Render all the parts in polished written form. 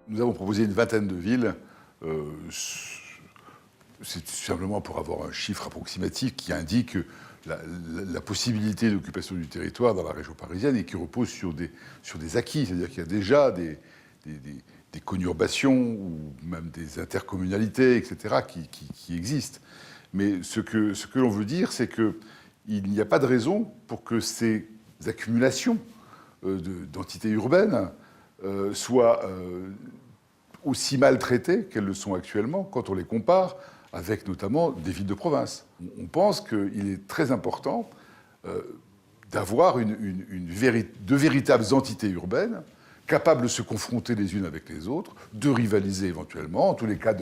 Nous avons proposé une vingtaine de villes. C'est simplement pour avoir un chiffre approximatif qui indique la possibilité d'occupation du territoire dans la région parisienne et qui repose sur des acquis. C'est-à-dire qu'il y a déjà des conurbations ou même des intercommunalités, etc., qui existent. Mais ce que l'on veut dire, c'est qu'il n'y a pas de raison pour que ces accumulations d'entités urbaines soient aussi maltraitées qu'elles le sont actuellement quand on les compare avec notamment des villes de province. On pense qu'il est très important d'avoir de véritables entités urbaines capables de se confronter les unes avec les autres, de rivaliser éventuellement, en tous les cas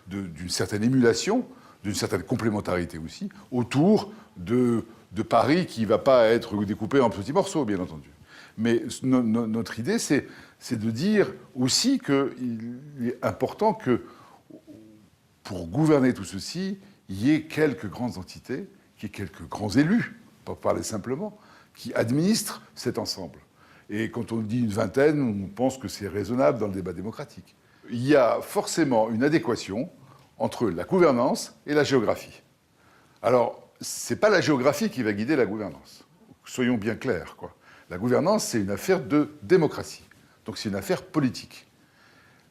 d'une certaine émulation, d'une certaine complémentarité aussi, autour de Paris qui ne va pas être découpé en petits morceaux, bien entendu. Mais notre idée, c'est de dire aussi qu'il est important que, pour gouverner tout ceci, il y ait quelques grandes entités, qu'il y ait quelques grands élus, pour parler simplement, qui administrent cet ensemble. Et quand on dit une vingtaine, on pense que c'est raisonnable dans le débat démocratique. Il y a forcément une adéquation entre la gouvernance et la géographie. Alors, ce n'est pas la géographie qui va guider la gouvernance. Soyons bien clairs, quoi. La gouvernance, c'est une affaire de démocratie. Donc c'est une affaire politique.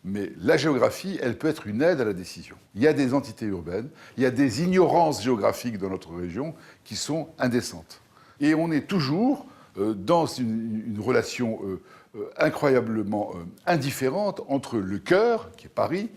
Mais la géographie, elle peut être une aide à la décision. Il y a des entités urbaines, il y a des ignorances géographiques dans notre région qui sont indécentes. Et on est toujours dans une relation incroyablement indifférente entre le cœur, qui est Paris,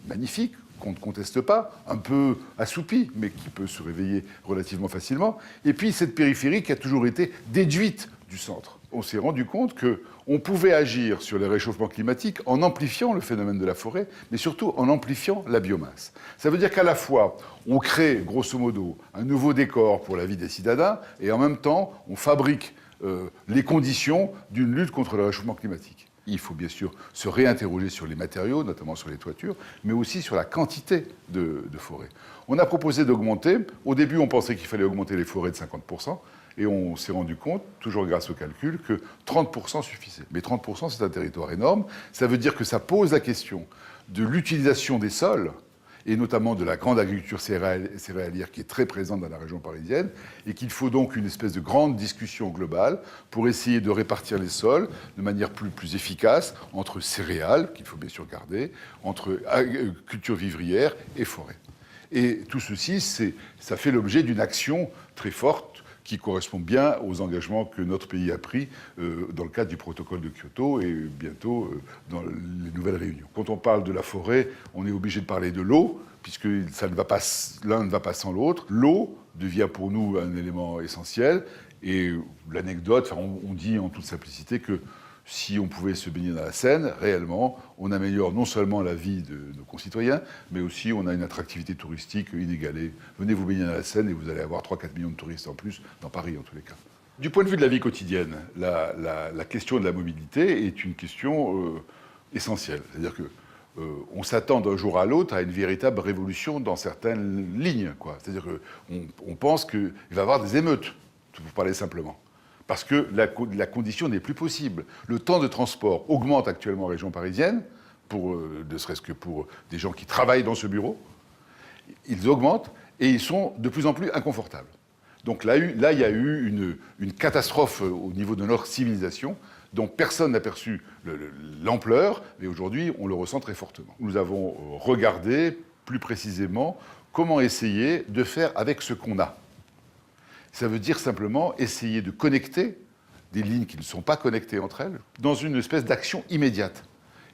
magnifique, qu'on ne conteste pas, un peu assoupi, mais qui peut se réveiller relativement facilement, et puis cette périphérie qui a toujours été déduite du centre. On s'est rendu compte qu'on pouvait agir sur le réchauffement climatique en amplifiant le phénomène de la forêt, mais surtout en amplifiant la biomasse. Ça veut dire qu'à la fois, on crée, grosso modo, un nouveau décor pour la vie des citadins, et en même temps, on fabrique les conditions d'une lutte contre le réchauffement climatique. Il faut bien sûr se réinterroger sur les matériaux, notamment sur les toitures, mais aussi sur la quantité de forêt. On a proposé d'augmenter. Au début, on pensait qu'il fallait augmenter les forêts de 50%, et on s'est rendu compte, toujours grâce au calcul, que 30% suffisait. Mais 30%, c'est un territoire énorme. Ça veut dire que ça pose la question de l'utilisation des sols, et notamment de la grande agriculture céréalière qui est très présente dans la région parisienne, et qu'il faut donc une espèce de grande discussion globale pour essayer de répartir les sols de manière plus efficace entre céréales, qu'il faut bien sûr garder, entre culture vivrière et forêt. Et tout ceci, ça fait l'objet d'une action très forte qui correspond bien aux engagements que notre pays a pris dans le cadre du protocole de Kyoto et bientôt dans les nouvelles réunions. Quand on parle de la forêt, on est obligé de parler de l'eau, puisque l'un ne va pas sans l'autre. L'eau devient pour nous un élément essentiel. Et l'anecdote, on dit en toute simplicité que si on pouvait se baigner dans la Seine, réellement, on améliore non seulement la vie de nos concitoyens, mais aussi on a une attractivité touristique inégalée. Venez vous baigner dans la Seine et vous allez avoir 3-4 millions de touristes en plus, dans Paris en tous les cas. Du point de vue de la vie quotidienne, la question de la mobilité est une question essentielle. C'est-à-dire qu'on s'attend d'un jour à l'autre à une véritable révolution dans certaines lignes, quoi. C'est-à-dire qu'on pense qu'il va y avoir des émeutes, pour parler simplement. Parce que la condition n'est plus possible. Le temps de transport augmente actuellement en région parisienne, ne serait-ce que pour des gens qui travaillent dans ce bureau. Ils augmentent et ils sont de plus en plus inconfortables. Donc là, il y a eu une catastrophe au niveau de notre civilisation dont personne n'a perçu l'ampleur, mais aujourd'hui, on le ressent très fortement. Nous avons regardé plus précisément comment essayer de faire avec ce qu'on a. Ça veut dire simplement essayer de connecter des lignes qui ne sont pas connectées entre elles dans une espèce d'action immédiate.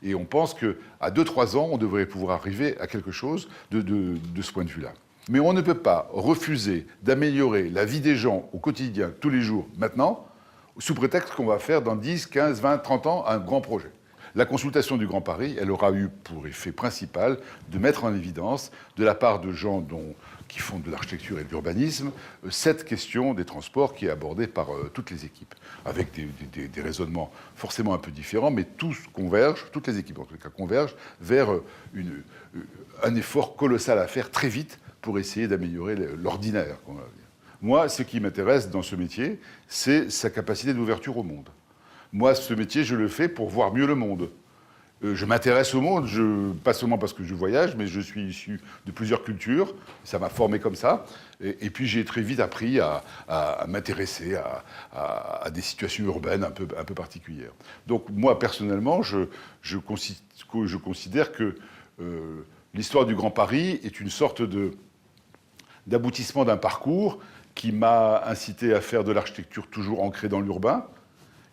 Et on pense qu'à 2-3 ans, on devrait pouvoir arriver à quelque chose de ce point de vue-là. Mais on ne peut pas refuser d'améliorer la vie des gens au quotidien, tous les jours, maintenant, sous prétexte qu'on va faire dans 10, 15, 20, 30 ans un grand projet. La consultation du Grand Paris, elle aura eu pour effet principal de mettre en évidence, de la part de gens qui font de l'architecture et de l'urbanisme, cette question des transports qui est abordée par toutes les équipes, avec des raisonnements forcément un peu différents, mais tous convergent, toutes les équipes en tout cas convergent vers un effort colossal à faire très vite pour essayer d'améliorer l'ordinaire. Moi, ce qui m'intéresse dans ce métier, c'est sa capacité d'ouverture au monde. Moi, ce métier, je le fais pour voir mieux le monde. Je m'intéresse au monde, pas seulement parce que je voyage, mais je suis issu de plusieurs cultures. Ça m'a formé comme ça. Et puis j'ai très vite appris à m'intéresser à des situations urbaines un peu particulières. Donc moi, personnellement, je considère que l'histoire du Grand Paris est une sorte d'aboutissement d'un parcours qui m'a incité à faire de l'architecture toujours ancrée dans l'urbain,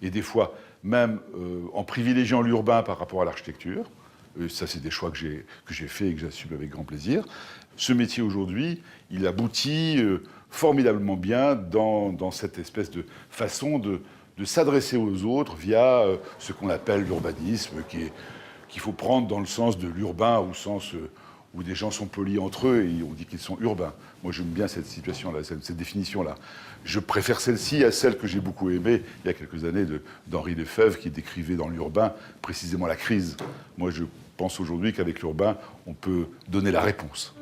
et des fois même en privilégiant l'urbain par rapport à l'architecture. Ça, c'est des choix que j'ai faits et que j'assume avec grand plaisir. Ce métier, aujourd'hui, il aboutit formidablement bien dans cette espèce de façon de s'adresser aux autres via ce qu'on appelle l'urbanisme, qu'il faut prendre dans le sens de l'urbain, au sens où des gens sont polis entre eux et on dit qu'ils sont urbains. Moi, j'aime bien cette situation-là, cette définition-là. Je préfère celle-ci à celle que j'ai beaucoup aimée il y a quelques années d'Henri Lefebvre, qui décrivait dans l'urbain précisément la crise. Moi, je pense aujourd'hui qu'avec l'urbain, on peut donner la réponse.